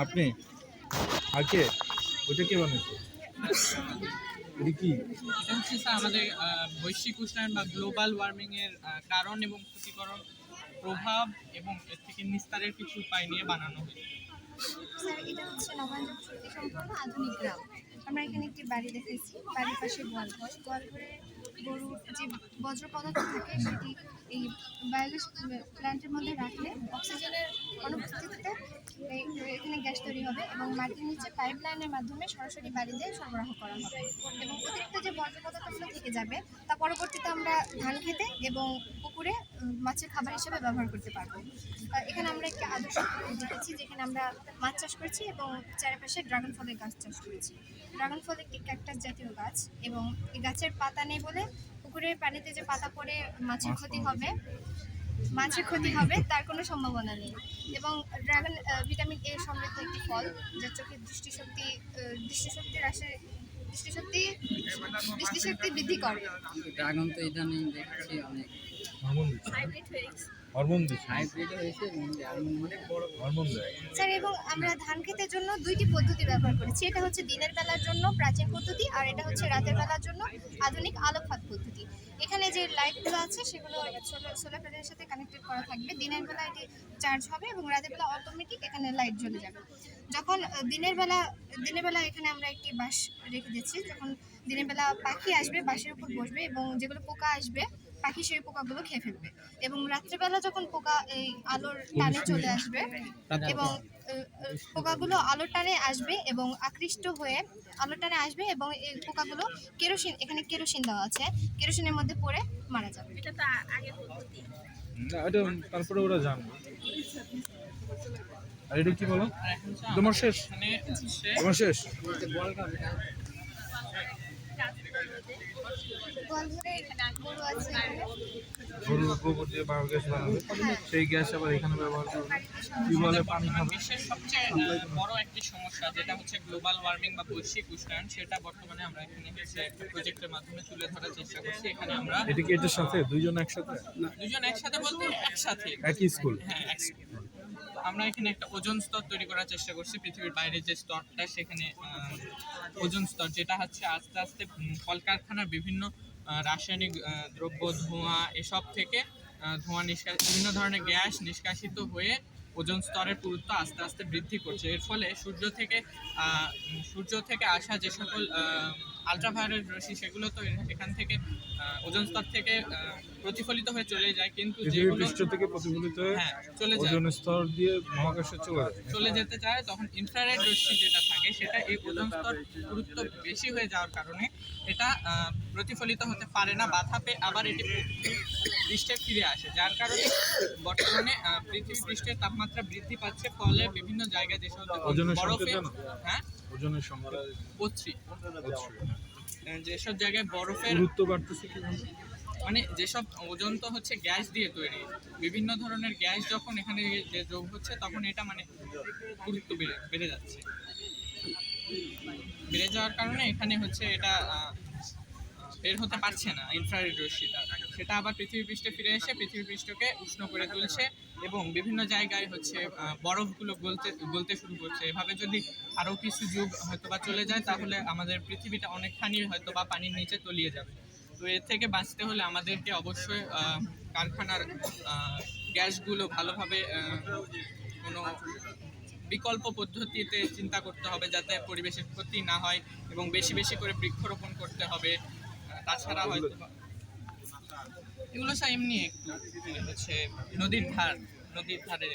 আপনি আর কে? ওইটা কে বানাইছে? এটা কি? এটা হচ্ছে স্যার আমাদের বৈশ্বিক উষ্ণায়ন বা গ্লোবাল ওয়ার্মিং এর কারণ এবং ক্ষতিকরণ প্রভাব এবং এর থেকে নিস্তারের কিছু উপায় নিয়ে বানানো হয়েছে। স্যার এটা হচ্ছে নবায়নযোগ্য শক্তি সম্পন্ন আধুনিক গ্রাম। আমরা এখানে একটি বাড়ি দেখেছি, বাড়ির পাশে গোয়ালঘর। গোয়ালঘরে গরুর যে বজ্র পদার্থ থাকে সেটি এই বায়োগ্যাস প্ল্যান্টের মধ্যে রাখলে অক্সিজেনের অনুপস্থিতিতে এখানে গ্যাস তৈরি হবে এবং মাটির নিচে পাইপ লাইনের মাধ্যমে সরাসরি বাড়িতে সরবরাহ করা হবে এবং অতিরিক্ত যে বর্জ্য পদার্থগুলো থেকে যাবে তা পরবর্তীতে আমরা ধান খেতে এবং পুকুরে মাছের খাবার হিসেবে ব্যবহার করতে পারবো। এখানে আমরা একটি আদর্শ পুকুর দেখেছি যেখানে আমরা মাছ চাষ করেছি এবং চারপাশে ড্রাগন ফলের গাছ চাষ করেছি। ড্রাগন ফল একটি ক্যাকটাস জাতীয় গাছ এবং এই গাছের পাতা নেই বলে পুকুরের পানিতে যে পাতা পড়ে মাছের ক্ষতি হবে তার কোনো সম্ভাবনা নেই। এবং ড্রাগন ভিটামিন এ সমৃদ্ধ একটি ফল যা চোখের দৃষ্টিশক্তি বৃদ্ধি করে। ড্রাগন তো ইদানিং দেখছি অনেক হরমোন দিচ্ছে। হাইব্রিড হয়েছে হরমোন দেয়। স্যার এবং আমরা ধান ক্ষেতের জন্য দুইটি পদ্ধতি ব্যবহার করেছি। এটা হচ্ছে দিনের বেলার জন্য প্রাচীন পদ্ধতি আর এটা হচ্ছে রাতের বেলার জন্য আধুনিক আলোকপাত পদ্ধতি। এখানে যে লাইটগুলো আছে সেগুলো সোলার প্যানেলের সাথে কানেক্টেড করা থাকবে। দিনের বেলা এটি চার্জ হবে এবং রাতের বেলা অটোমেটিক এখানে লাইট জ্বলে যাবে। যখন দিনের বেলা এখানে আমরা একটি বাঁশ রেখে দিচ্ছি। যখন দিনের বেলা পাখি আসবে বাঁশের উপর বসবে এবং যেগুলো পোকা আসবে পাখি সেই পোকাগুলো খেয়ে ফেলবে এবং রাত্রেবেলা যখন পোকা এই আলোর টানে চলে আসবে এবং পোকাগুলো আলোর টানে আসবে এবং আকৃষ্ট হয়ে আলোর টানে আসবে এবং এই পোকাগুলো এখানে কেরোসিন দেওয়া আছে, কেরোসিনের মধ্যে পড়ে মারা যাবে। এটা তো আগে পদ্ধতি না, এটা তারপরে ওরা জানবে। আর এটা কি বলো? আর এখন স্যার তোমার শেষ? এখানে হচ্ছে তোমার শেষ? গোয়ালঘরে গরু আছে, গরুর গোবর দিয়ে বায়োগ্যাস বানাবে, সেই গ্যাস আবার এখানে ব্যবহার করবে। কি বলে পানি খাবে? বিশ্বের সবচেয়ে বড় একটি সমস্যা যেটা হচ্ছে গ্লোবাল ওয়ার্মিং বা বৈশ্বিক উষ্ণায়ন, সেটা বর্তমানে আমরা এখানে হচ্ছে প্রজেক্টের মাধ্যমে তুলে ধরার চেষ্টা করছি। এখানে আমরা এটা কি এটার সাথে দুইজন একসাথে? দুজন একসাথে বলতে একসাথে, একই স্কুল? হ্যাঁ এক স্কুল। আমরা এখানে একটা ওজোন স্তর তৈরি করার চেষ্টা করছি। পৃথিবীর বাইরে যে স্তরটা সেখানে ওজোন স্তর যেটা হচ্ছে আস্তে আস্তে কলকারখানার বিভিন্ন রাসায়নিক দ্রব্য ধোঁয়া এসব থেকে বিভিন্ন ধরনের গ্যাস নিষ্কাশিত হয়ে ওজোন স্তরের পুরুত্ব আস্তে আস্তে বৃদ্ধি করছে। এর ফলে সূর্য থেকে আসা যে সকল আলট্রাভায়োলেট রশ্মি সেগুলো তো এখান থেকে ওজোন স্তর থেকে প্রতিফলিত হয়ে চলে যায়, কিন্তু পৃথিবীর পৃষ্ঠ থেকে প্রতিফলিত হয়ে হ্যাঁ চলে যায়, ওজোন স্তর দিয়ে মহাকাশে চলে যেতে চায়, তখন ইনফ্রারেড রশ্মি যেটা থাকে সেটা এই ওজোন স্তর গুরুত্ব বেশি হয়ে যাওয়ার কারণে এটা প্রতিফলিত হতে পারে না, বাধা পেয়ে আবার এটি পৃষ্ঠে ফিরে আসে, যার কারণে বর্তমানে পৃথিবী পৃষ্ঠের তাপমাত্রা বৃদ্ধি পাচ্ছে। ফলে বিভিন্ন জায়গায় যেসব ওজনের বরফে সংকেত হ্যাঁ ওজনের সংখ্যা পড়ছি, যেসব জায়গায় বরফের গুরুত্ব বাড়তেছে কি মানে যেসব ওজন তো হচ্ছে গ্যাস দিয়ে তৈরি, বিভিন্ন ধরনের গ্যাস যখন এখানে যে যোগ হচ্ছে তখন এটা মানে গুরুত্ব বেড়ে যাচ্ছে। বেড়ে যাওয়ার কারণে এখানে হচ্ছে এটা বের হতে পারছে না ইনফ্রারেড রশ্মিটা, সেটা আবার পৃথিবী পৃষ্ঠে ফিরে এসে পৃথিবী পৃষ্ঠকে উষ্ণ করে তুলছে এবং বিভিন্ন জায়গায় হচ্ছে বরফগুলো গলতে শুরু করছে। এভাবে যদি আরও কিছু যুগ হয়তো বা চলে যায় তাহলে আমাদের পৃথিবীটা অনেকখানি হয়তো বা পানির নিচে তলিয়ে যাবে। তো এর থেকে বাঁচতে হলে আমাদেরকে অবশ্যই কারখানার গ্যাসগুলো ভালোভাবে কোনো বিকল্প পদ্ধতিতে চিন্তা করতে হবে যাতে পরিবেশের ক্ষতি না হয় এবং বেশি বেশি করে বৃক্ষরোপণ করতে হবে। তাছাড়া হয়তো এগুলো এমনি একটু হচ্ছে নদীর ধারে